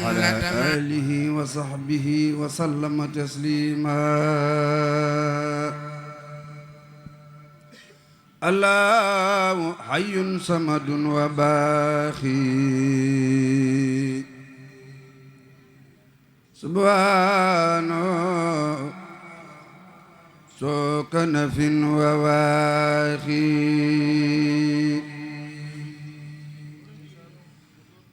على آله وصحبه وسلم تسليما الله حي صمد وباقي سبحانه سوق نف وواخي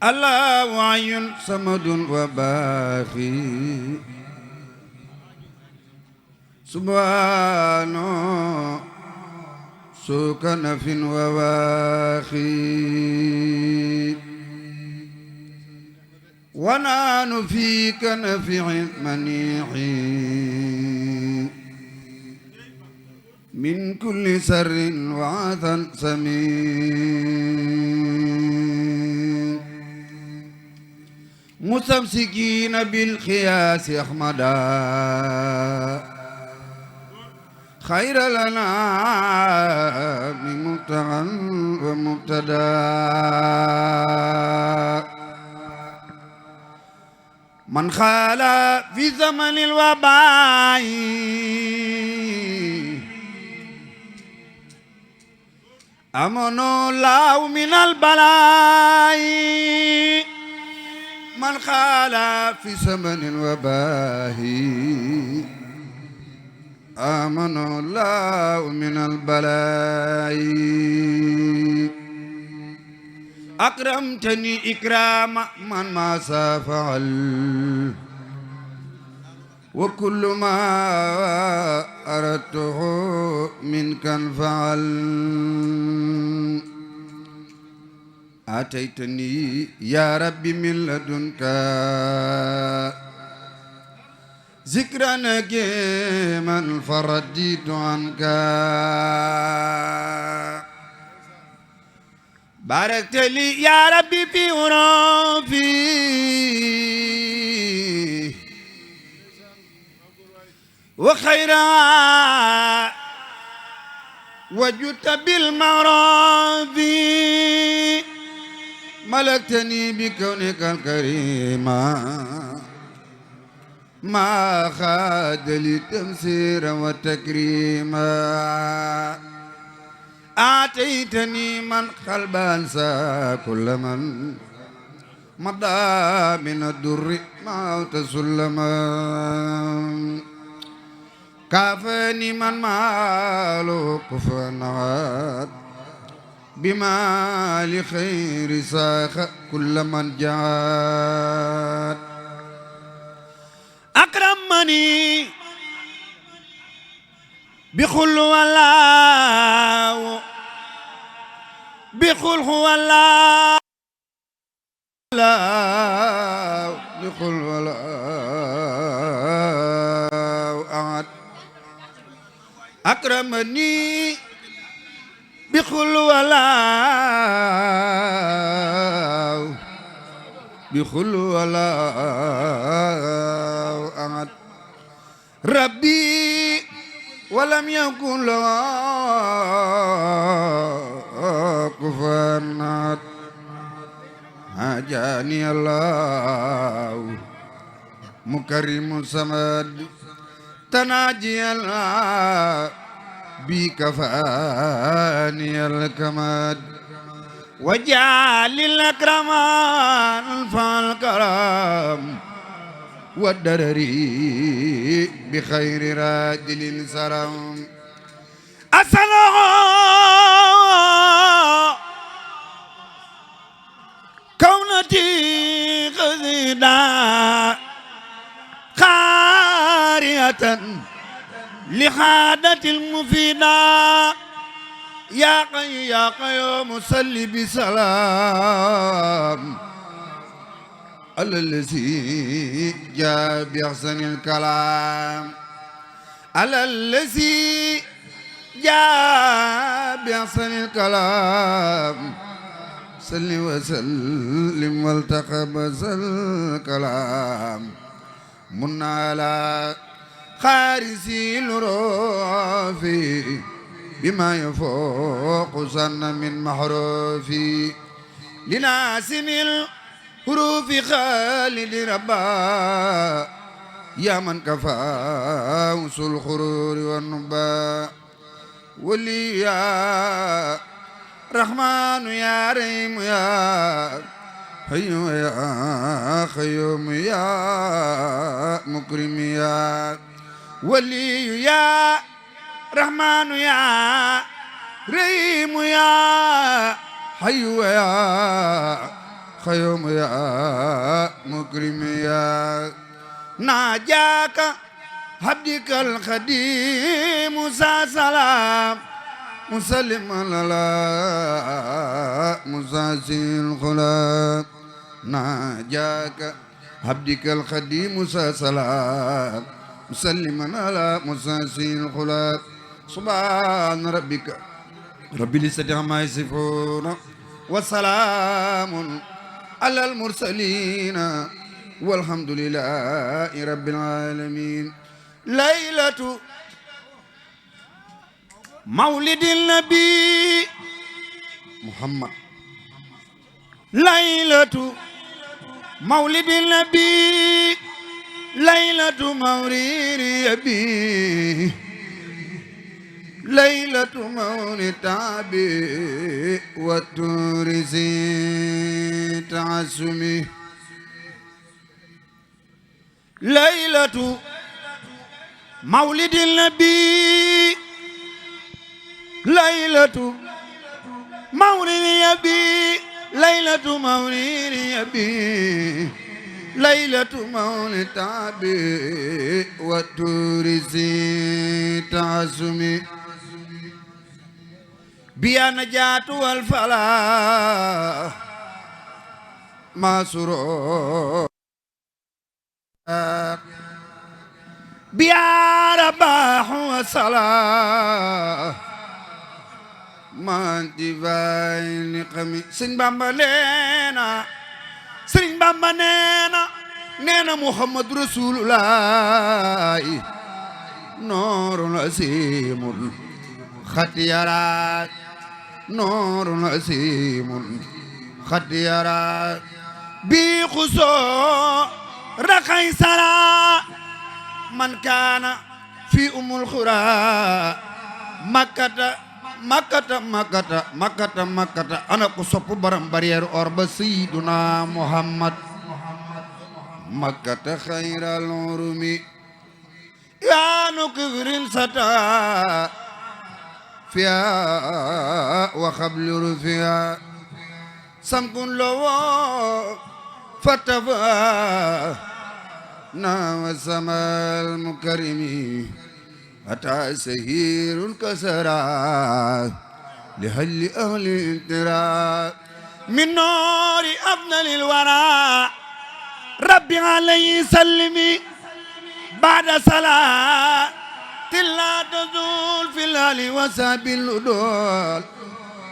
الله حي صمد وباقي سبحانه سوق نف وواخي ونحن في كنفع منيع من كل سر وعثا سمين مستمسكين بالخياس أحمدا خير لنا من مبتغى ومبتدا من خال في زمن الوباء أمن الله من البلاء من خال في زمن الوباء آمن الله من البلاء أكرمتني إكرام من ما سافعل وكل ما أردته منك انفعل آتيتني يا ربي من لدنك ذكرا نجيما فرديت عنك باركت لي يا ربي في عرفي وخيرا وجدت بالمعروف ملكتني بكونك الكريم ما خاد لي تمسيرا وتكريما آتيتني من قلب أنسى كل من مضى من الدر ما تسلما كافني من ماله كفنات بما لخير ساخ كل من جاد أكرمني بخل والله بخل هو الله بخل والله أحد أكرمني بخل والله بخل والله أحد ربي ولم يكن له كفوا أحد هاجاني الله مكرم صمد تناجي الله بك فاني الكمد وجعل الأكرمان فالكرام والدرري بخير راجل سرم أسأله كونتي غزيدا خارية لحادة المفيدة يا قيوم صل بسلام على الذي جاء بأحسن الكلام على الذي جاء بأحسن الكلام صل وسلم والتقبل الكلام من على خارسي الروفي بما يفوق سن من محروفي لناس حروف خالد ربا يا من كفاه الخرور والنبا ولي يا رحمن يا رحيم يا حي يا قيوم يا مكرم يا ولي يا رحمن يا رحيم يا حي يا قيوم يا مكرم يا ناجاك عبدك الخديم موسى سلام مسلم على مساسي الخلاب ناجاك عبدك الخديم موسى سلام مسلما على مساسي الخلاب سبحان ربك رب العزة عما يصفون وسلام على المرسلين والحمد لله رب العالمين ليلة مولد النبي محمد ليلة مولد النبي ليلة مولد أبي ليلة مولد أبي والتورسي تعسمي ليلة مولد النبي ليلة مولد أبي ليلة مولد أبي ليلة مولد أبي والتورسي تعسمي بيا نجاة والفلاح ما سرور بيا رباح وصلاة ما انتفاين قمي سن بامبا نينا سن بامبا نينا محمد رسول الله نور نسيم ختيارات نور نسيم ختيارات بخصو رخي سرا من كان في الخرى مكة أنا كسب برام برير أرب سيدنا محمد مكة خير العرم يا نكفر ستا فيها وخبل رفيا سمكن لو فتفا نام السماء المكرم أتى سهير كسرى لهل أهل الترى من نور أفضل الورى ربي عليه سلمي بعد صلاة لا تزول في الآل وساب الأدول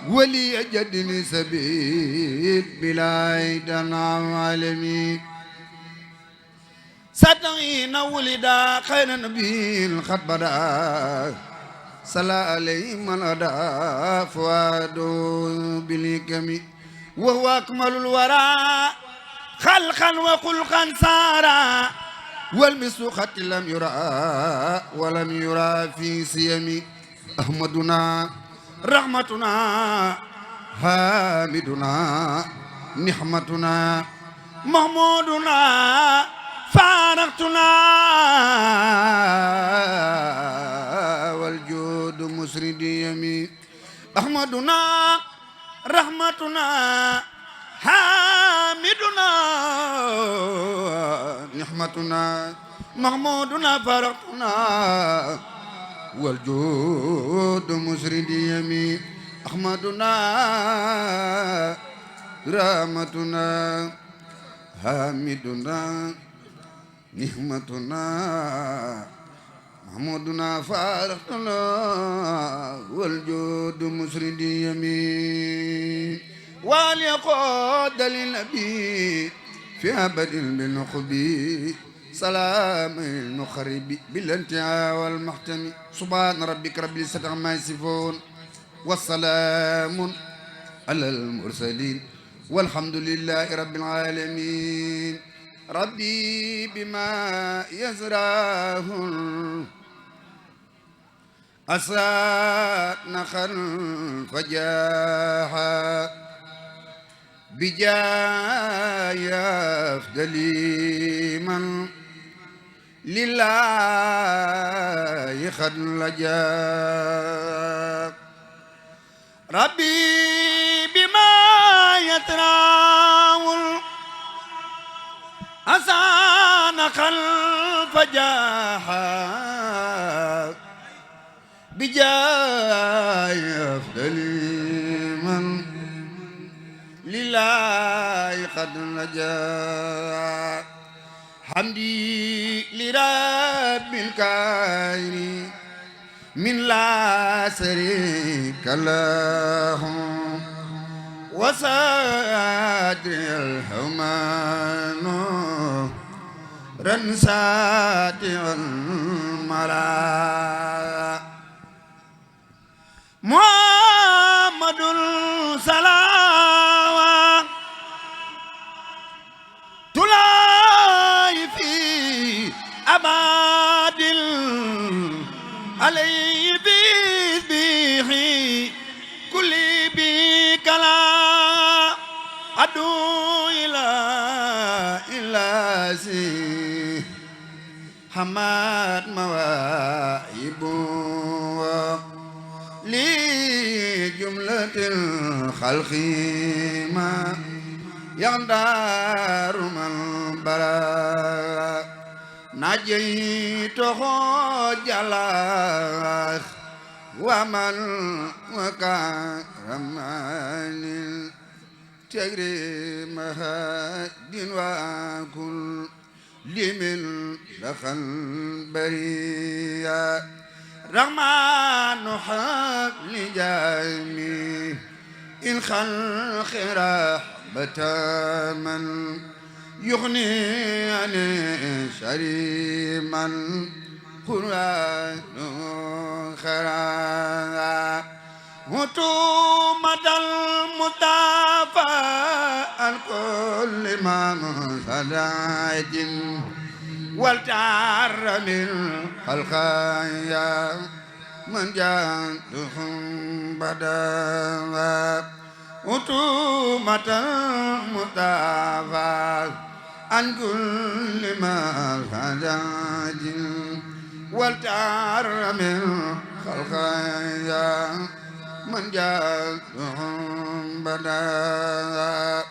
ولي جدني سبيل بلا عيدان عالمي ستعين ولدا خير نبي قد بدا صلى عليه من أدى فؤاد بالكم وهو أكمل الورى خلقا وخلقا سارا والمثل خط لم يرى ولم يرى في سيم أحمدنا رحمتنا حامدنا نحمتنا محمودنا فارقتنا والجود مسرد يمين أحمدنا رحمتنا حامدنا نحمتنا محمودنا فارقتنا والجود مسرد يمين أحمدنا رحمتنا حامدنا نحمتنا محمودنا فارقتنا والجود مسرد يمين وليقود للنبي في أبد بالنخبي سلام المخرب بالانتهاء والمحتمي سبحان ربك رب العزة عما يصفون والسلام على المرسلين والحمد لله رب العالمين ربي بما يزرعه أسرى نخل فجاها بجاي أفضل من لله قد لجا ربي بما يتراول أسان خلف جاحا بجاي أفضل من لله قد لجا حمدي لرب الكائن من لا شريك له وصادر الهمان رنسات الملا محمد صلوات تلاي في أباد علي به كل بكلا أدو إلى سي حماد مواهب لجملة الخلق ما يغدار من برا نجيته جلاخ ومن وكرمان تكريمها دين وكل لمن دخل بريا رحمن حق لجميع الخلق رحمة من يغني عن شريما قرآن خيرا وتومة المصطفى الكل من صلاة والتعر من الخيا من جاءتهم بدا وتومة المصطفى عن كل ما خرج والتعر من خلقيا من جاءهم بدا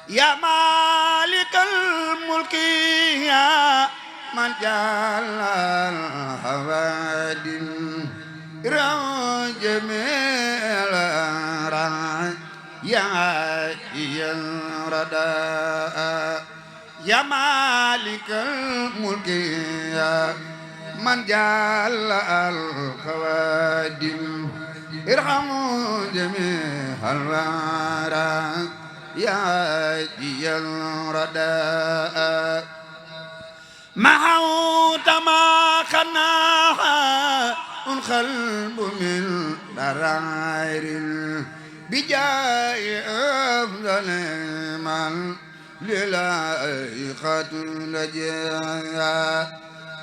يا مالك الملك يا من جعل الحوادث جميع يا الرداء يا مالك الملك يا من جعل الخوادم ارحموا جميع الورى يا الرداء محوت ما خناها القلب من درائر بجاي أفضل من لله قد لجا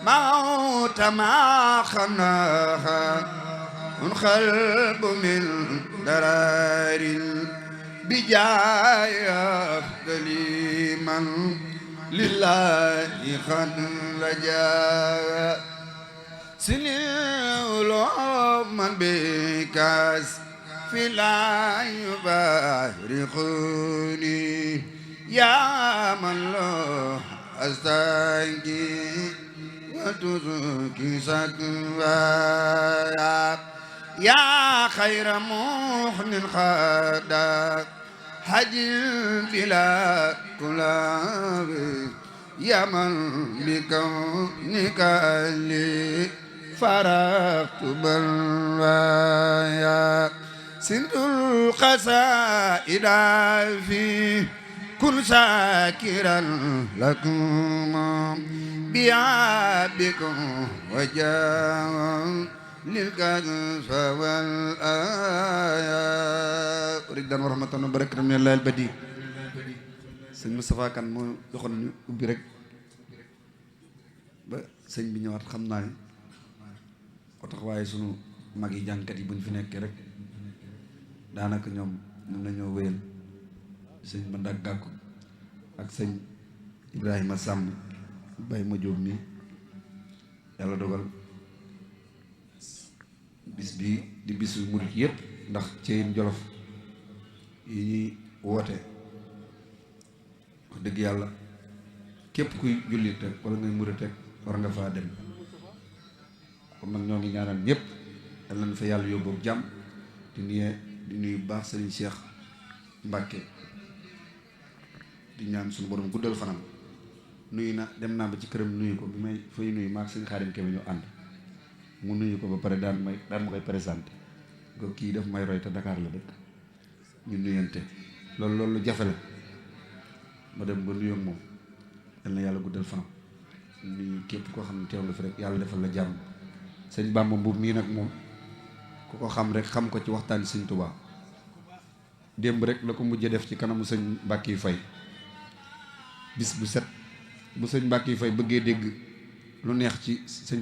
موت ما خناها القلب من درائر بجاي أفضل من لله قد لجا سنين من بكاس في لا يبارقني يا من له أستنجي وتزكي سكوايا يا خير محن خدا حج بلا كلاب يا من بكونك لي فرقت بلوايا سند القصائد في كن ساكرا لكم بيابكم وجاء للكذب والآيات رضا ورحمة وبركاته من الله البديع sëñ Moustapha Kane moo joxoon ñu ubbi rek ba sëñ bi ñëwaat xam naa ni ko tax waaye sunu mag yi jànkat yi buñ fi nekkee rek daanaka ñoom mën nañoo wéyal sëñ ma ndag gàkku ak sëñ Ibrahima Samb Baye ma jóob mi yàlla dogal bis bi di bisu murit yépp ndax Ceyeen Jolof yi ñuy woote wax dëgg yàlla képp kuy jullit rek wala ngay murit rek war nga faa dem kon nag ñoo ngi ñaanal ñëpp yal nañ fa yàlla yóbbu ak jàmm di nuyu baax Serigne Cheikh Mbacke di ñaan suñu borom guddal fanam nuyu na dem naa ba ci këram nuyu ko bi may fay nuyu maag sëñ Xaadim Kebe ñu ànd mu nuyu ko ba pare daan ma koy présenté ko kii daf may roy te Dakar la dëkk ñu nuyante loolu lu jafe la ma dem ba nuyoog moom yal na yàlla guddal fanam nuyu képp koo xam ne teew la fi rek yàlla defal la jàmm sëñ Bamba Mbuub mii nag moom ku ko xam rek xam ko ci waxtaan sëñ Tuubaa démb rek la ko mujjee def ci kanamu sëñ Mbàkke Fay bis bu set bu sëñ Mbàkke Fay bëggee dégg lu neex ci sëñ